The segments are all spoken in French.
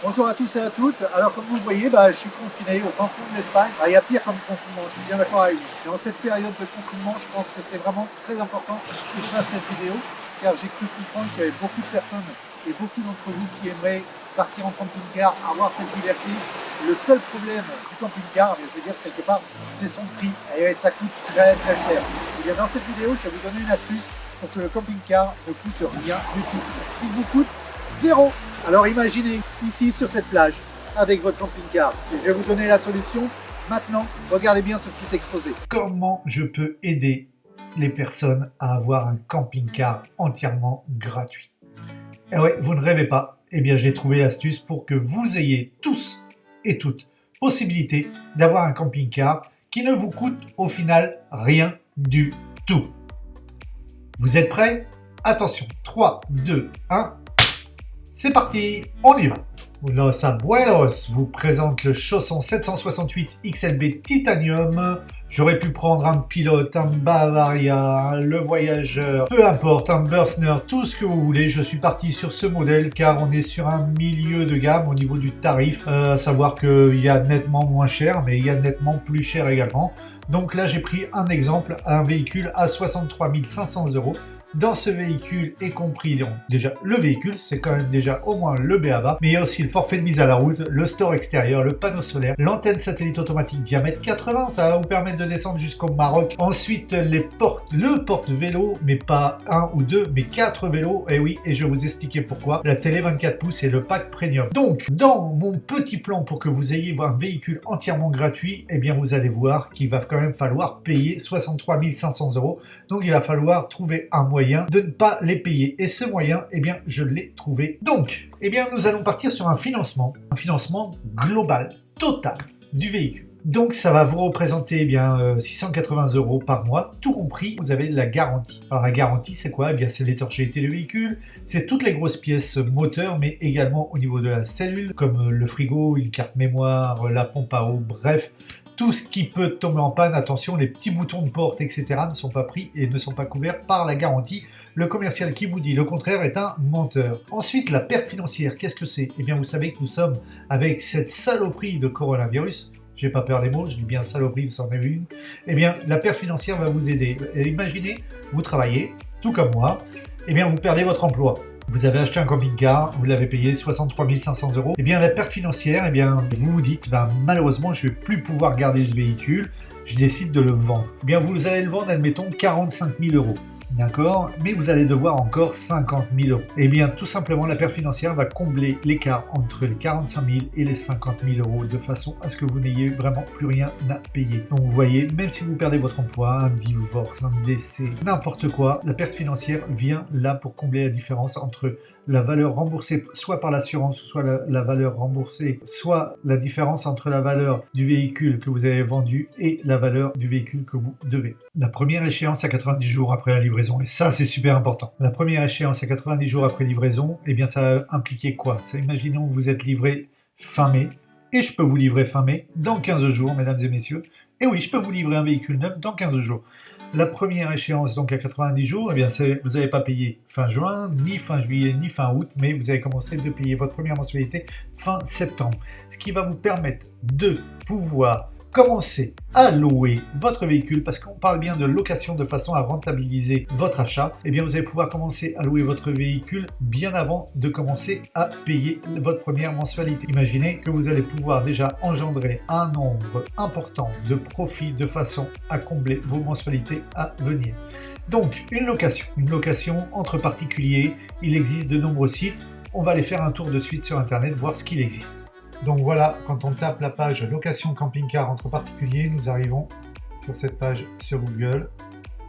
Bonjour à tous et à toutes. Alors comme vous le voyez, je suis confiné au fin fond de l'Espagne. Il y a pire comme confinement, je suis bien d'accord avec vous. Dans cette période de confinement, je pense que c'est vraiment très important que je fasse cette vidéo, car j'ai cru comprendre qu'il y avait beaucoup de personnes et beaucoup d'entre vous qui aimeraient partir en camping-car, avoir cette liberté. Le seul problème du camping-car, je veux dire quelque part, c'est son prix. Et ça coûte très très cher. Et bien dans cette vidéo, je vais vous donner une astuce pour que le camping-car ne coûte rien du tout. Il vous coûte zéro. Alors imaginez ici sur cette plage avec votre camping-car. Et je vais vous donner la solution. Maintenant, regardez bien ce petit exposé. Comment je peux aider les personnes à avoir un camping-car entièrement gratuit? Eh ouais, vous ne rêvez pas. Eh bien, j'ai trouvé l'astuce pour que vous ayez tous et toutes possibilité d'avoir un camping-car qui ne vous coûte au final rien du tout. Vous êtes prêts? Attention, 3, 2, 1, c'est parti, on y va. Los Abuelos vous présente le chausson 768 XLB Titanium. J'aurais pu prendre un pilote, un Bavaria, le voyageur, peu importe, un Bürstner, tout ce que vous voulez. Je suis parti sur ce modèle car on est sur un milieu de gamme au niveau du tarif. À savoir qu'il y a nettement moins cher, mais il y a nettement plus cher également. Donc là, j'ai pris un exemple, un véhicule à 63 500 €. Dans ce véhicule est compris, donc, déjà le véhicule, c'est quand même déjà au moins le B.A.B.A, mais il y a aussi le forfait de mise à la route, le store extérieur, le panneau solaire, l'antenne satellite automatique diamètre 80, ça va vous permettre de descendre jusqu'au Maroc. Ensuite, le porte-vélo, mais pas un ou deux, mais 4 vélos, et oui, et je vais vous expliquer pourquoi. La télé 24 pouces et le pack premium. Donc, dans mon petit plan pour que vous ayez un véhicule entièrement gratuit, eh bien vous allez voir qu'il va quand même falloir payer 63 500 €. Donc il va falloir trouver un moyen de ne pas les payer. Et ce moyen, eh bien, je l'ai trouvé. Donc, eh bien, nous allons partir sur un financement global, total du véhicule. Donc, ça va vous représenter eh bien 680 € par mois, tout compris. Vous avez la garantie. Alors, la garantie, c'est quoi? Eh bien, c'est l'étanchéité du véhicule, c'est toutes les grosses pièces moteurs, mais également au niveau de la cellule, comme le frigo, une carte mémoire, la pompe à eau, bref. Tout ce qui peut tomber en panne, attention, les petits boutons de porte, etc. ne sont pas pris et ne sont pas couverts par la garantie. Le commercial qui vous dit le contraire est un menteur. Ensuite, la perte financière, qu'est-ce que c'est? Eh bien, vous savez que nous sommes avec cette saloperie de coronavirus. J'ai pas peur des mots, je dis bien saloperie, vous en avez une. Eh bien, la perte financière va vous aider. Et imaginez, vous travaillez, tout comme moi, eh bien, vous perdez votre emploi. Vous avez acheté un camping-car, vous l'avez payé 63 500 €. Eh bien, la perte financière, eh bien, vous vous dites, malheureusement, je ne vais plus pouvoir garder ce véhicule, je décide de le vendre. Eh bien, vous allez le vendre, admettons, 45 000 €. D'accord? Mais vous allez devoir encore 50 000 €. Eh bien, tout simplement, la perte financière va combler l'écart entre les 45 000 et les 50 000 € de façon à ce que vous n'ayez vraiment plus rien à payer. Donc, vous voyez, même si vous perdez votre emploi, un divorce, un décès, n'importe quoi, la perte financière vient là pour combler la différence entre la valeur remboursée soit par l'assurance, soit la valeur remboursée, soit la différence entre la valeur du véhicule que vous avez vendu et la valeur du véhicule que vous devez. La première échéance à 90 jours après la livraison, et ça c'est super important. La première échéance à 90 jours après livraison, eh bien ça va impliquer quoi? Imaginons que vous êtes livré fin mai, et je peux vous livrer fin mai dans 15 jours, mesdames et messieurs. Et oui, je peux vous livrer un véhicule neuf dans 15 jours. La première échéance, donc à 90 jours, eh bien, vous n'avez pas payé fin juin, ni fin juillet, ni fin août, mais vous avez commencé de payer votre première mensualité fin septembre. Ce qui va vous permettre de pouvoir commencer à louer votre véhicule, parce qu'on parle bien de location de façon à rentabiliser votre achat, eh bien vous allez pouvoir commencer à louer votre véhicule bien avant de commencer à payer votre première mensualité. Imaginez que vous allez pouvoir déjà engendrer un nombre important de profits de façon à combler vos mensualités à venir. Donc une location entre particuliers, il existe de nombreux sites, on va aller faire un tour de suite sur internet, voir ce qu'il existe. Donc voilà, quand on tape la page location camping-car entre particuliers, nous arrivons sur cette page sur Google.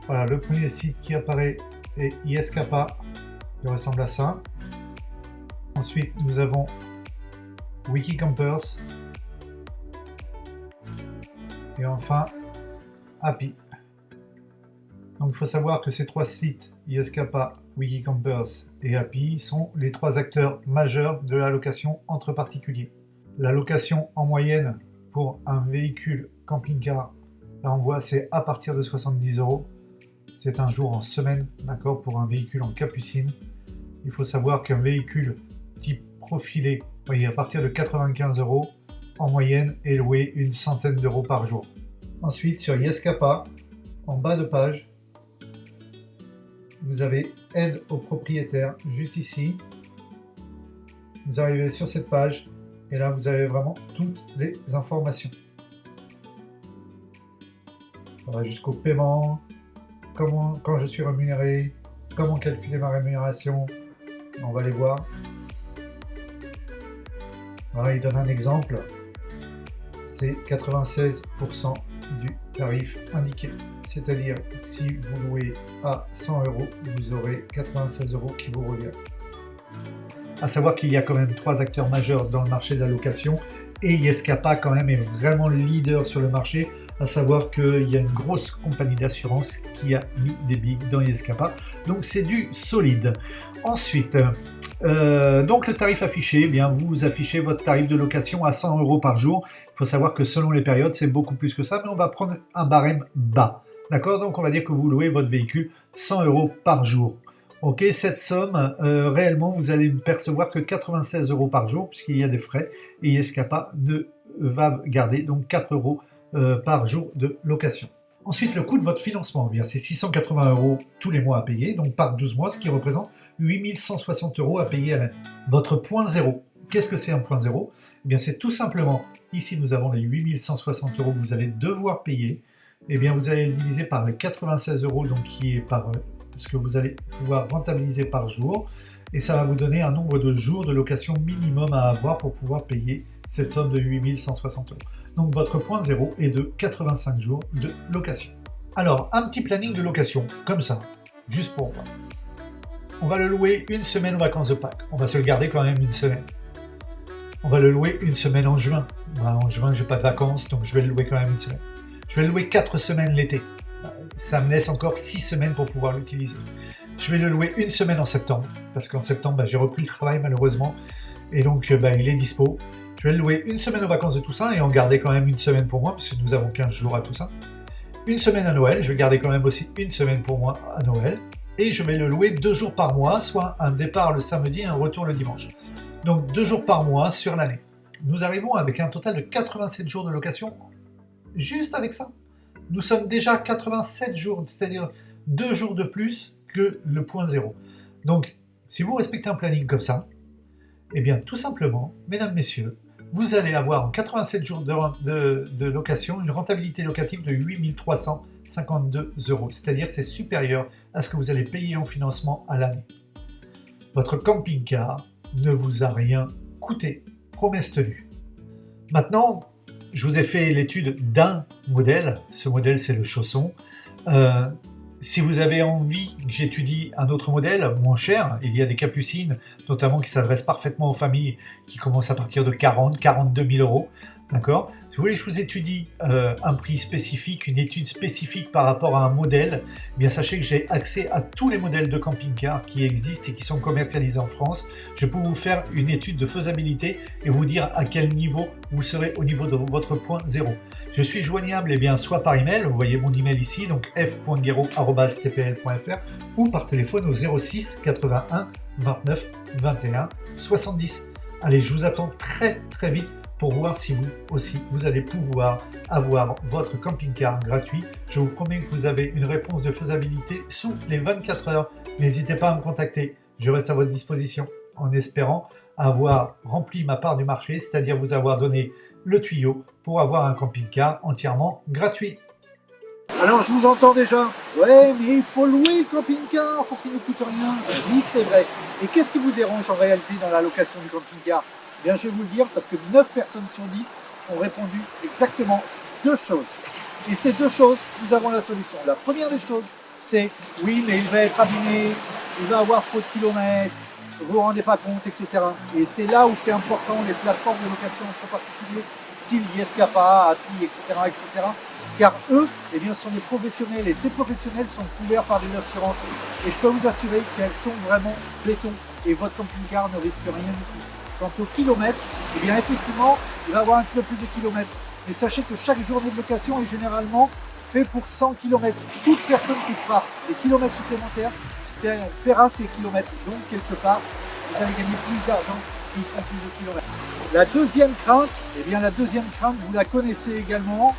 Voilà, le premier site qui apparaît est ISCAPA, il ressemble à ça. Ensuite, nous avons Wikicampers. Et enfin, Happy. Donc il faut savoir que ces trois sites, ISCAPA, Wikicampers et Happy, sont les trois acteurs majeurs de la location entre particuliers. La location en moyenne pour un véhicule camping-car, là on voit c'est à partir de 70 €. c'est un jour en semaine, d'accord, pour un véhicule en capucine. Il faut savoir qu'un véhicule type profilé, vous voyez, à partir de 95 € en moyenne, est loué une centaine d'euros par jour. Ensuite, sur Yescapa, en bas de page, vous avez aide aux propriétaires, juste ici. Vous arrivez sur cette page et là, vous avez vraiment toutes les informations. Ça va jusqu'au paiement, quand je suis rémunéré, comment calculer ma rémunération. On va les voir. Voilà, il donne un exemple. C'est 96% du tarif indiqué. C'est-à-dire, si vous louez à 100 €, vous aurez 96 € qui vous reviennent. À savoir qu'il y a quand même 3 acteurs majeurs dans le marché de la location et Yescapa quand même est vraiment leader sur le marché. À savoir qu'il y a une grosse compagnie d'assurance qui a mis des billes dans Yescapa. Donc c'est du solide. Ensuite, donc le tarif affiché, eh bien vous affichez votre tarif de location à 100 € par jour. Il faut savoir que selon les périodes, c'est beaucoup plus que ça, mais on va prendre un barème bas. D'accord? Donc on va dire que vous louez votre véhicule 100 € par jour. Ok, cette somme, réellement, vous allez ne percevoir que 96 € par jour, puisqu'il y a des frais, et Yescapa va garder donc 4 € par jour de location. Ensuite, le coût de votre financement, eh bien, c'est 680 € tous les mois à payer, donc par 12 mois, ce qui représente 8160 € à payer à l'année. Votre point zéro, qu'est-ce que c'est un point zéro? Eh bien, c'est tout simplement, ici nous avons les 8160 € que vous allez devoir payer, eh bien, vous allez le diviser par les 96 €, donc qui est par ce que vous allez pouvoir rentabiliser par jour, et ça va vous donner un nombre de jours de location minimum à avoir pour pouvoir payer cette somme de 8160 €. Donc votre point zéro est de 85 jours de location. Alors, un petit planning de location, comme ça, juste pour voir. On va le louer une semaine aux vacances de Pâques. On va se le garder quand même une semaine. On va le louer une semaine en juin. En juin, j'ai pas de vacances, donc je vais le louer quand même une semaine. Je vais le louer 4 semaines l'été. Ça me laisse encore 6 semaines pour pouvoir l'utiliser. Je vais le louer une semaine en septembre, parce qu'en septembre, j'ai repris le travail malheureusement, et donc il est dispo. Je vais le louer une semaine aux vacances de Toussaint, et en garder quand même une semaine pour moi, parce que nous avons 15 jours à Toussaint. Une semaine à Noël, je vais garder quand même aussi une semaine pour moi à Noël, et je vais le louer 2 jours par mois, soit un départ le samedi et un retour le dimanche. Donc 2 jours par mois sur l'année. Nous arrivons avec un total de 87 jours de location, juste avec ça. Nous sommes déjà à 87 jours, c'est-à-dire 2 jours de plus que le point zéro. Donc, si vous respectez un planning comme ça, eh bien, tout simplement, mesdames, messieurs, vous allez avoir en 87 jours de location une rentabilité locative de 8352 €. C'est-à-dire c'est supérieur à ce que vous allez payer en financement à l'année. Votre camping-car ne vous a rien coûté. Promesse tenue. Maintenant, je vous ai fait l'étude d'un modèle. Ce modèle, c'est le Chausson. Si vous avez envie que j'étudie un autre modèle moins cher, il y a des capucines, notamment qui s'adressent parfaitement aux familles, qui commencent à partir de 42 000 €. D'accord? Si vous voulez que je vous étudie un prix spécifique, une étude spécifique par rapport à un modèle, eh bien sachez que j'ai accès à tous les modèles de camping-car qui existent et qui sont commercialisés en France. Je peux vous faire une étude de faisabilité et vous dire à quel niveau vous serez au niveau de votre point zéro. Je suis joignable soit par email, vous voyez mon email ici, donc f.guero@tpl.fr, ou par téléphone au 06 81 29 21 70. Allez, je vous attends très très vite pour voir si vous aussi, vous allez pouvoir avoir votre camping-car gratuit. Je vous promets que vous avez une réponse de faisabilité sous les 24 heures. N'hésitez pas à me contacter, je reste à votre disposition en espérant avoir rempli ma part du marché, c'est-à-dire vous avoir donné le tuyau pour avoir un camping-car entièrement gratuit. Alors je vous entends déjà. Ouais, mais il faut louer le camping-car pour qu'il ne coûte rien. Oui, c'est vrai. Et qu'est-ce qui vous dérange en réalité dans la location du camping-car? Bien, je vais vous le dire parce que 9 personnes sur 10 ont répondu exactement 2 choses. Et ces 2 choses, nous avons la solution. La première des choses, c'est oui, mais il va être abîmé, il va avoir trop de kilomètres, vous vous rendez pas compte, etc. Et c'est là où c'est important, les plateformes de location en particulier, style Yescapa, Api, etc., etc. Car eux, eh bien, sont des professionnels et ces professionnels sont couverts par des assurances. Et je peux vous assurer qu'elles sont vraiment béton et votre camping-car ne risque rien du tout. Quant au kilomètre, eh bien effectivement, il va avoir un peu plus de kilomètres. Mais sachez que chaque journée de location est généralement fait pour 100 km. Toute personne qui fera des kilomètres supplémentaires paiera ces kilomètres. Donc, quelque part, vous allez gagner plus d'argent s'ils font plus de kilomètres. La deuxième crainte, vous la connaissez également,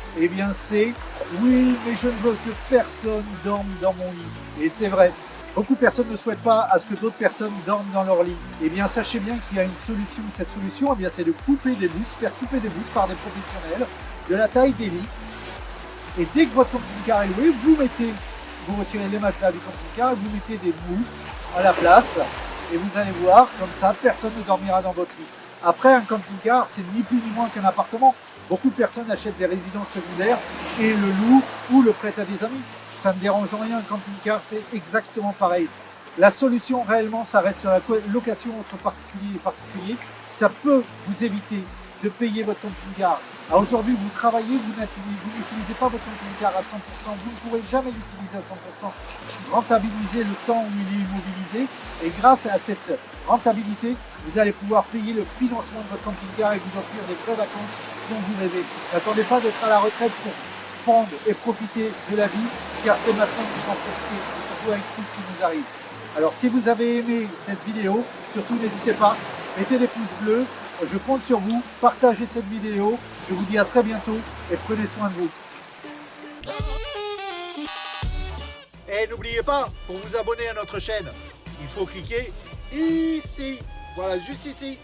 c'est oui, mais je ne veux que personne dorme dans mon lit. Et c'est vrai. Beaucoup de personnes ne souhaitent pas à ce que d'autres personnes dorment dans leur lit. Sachez bien qu'il y a une solution. Cette solution, c'est de couper des mousses, faire couper des mousses par des professionnels de la taille des lits. Et dès que votre camping-car est loué, vous retirez les matelas du camping-car et vous mettez des mousses à la place. Et vous allez voir, comme ça, personne ne dormira dans votre lit. Après, un camping-car, c'est ni plus ni moins qu'un appartement. Beaucoup de personnes achètent des résidences secondaires et le louent ou le prêtent à des amis. Ça ne dérange en rien, un camping-car, c'est exactement pareil. La solution, réellement, ça reste sur la location entre particulier et particulier. Ça peut vous éviter de payer votre camping-car. Aujourd'hui, vous travaillez, vous n'utilisez pas votre camping-car à 100%, vous ne pourrez jamais l'utiliser à 100%. Rentabiliser le temps où il est immobilisé, et grâce à cette rentabilité, vous allez pouvoir payer le financement de votre camping-car et vous offrir des vraies vacances dont vous rêvez. N'attendez pas d'être à la retraite pour prendre et profiter de la vie, car c'est maintenant qu'il faut en profiter, surtout avec tout ce qui nous arrive. Alors si vous avez aimé cette vidéo, surtout n'hésitez pas, mettez des pouces bleus, je compte sur vous, partagez cette vidéo, je vous dis à très bientôt et prenez soin de vous. Et n'oubliez pas, pour vous abonner à notre chaîne, il faut cliquer ici, voilà, juste ici.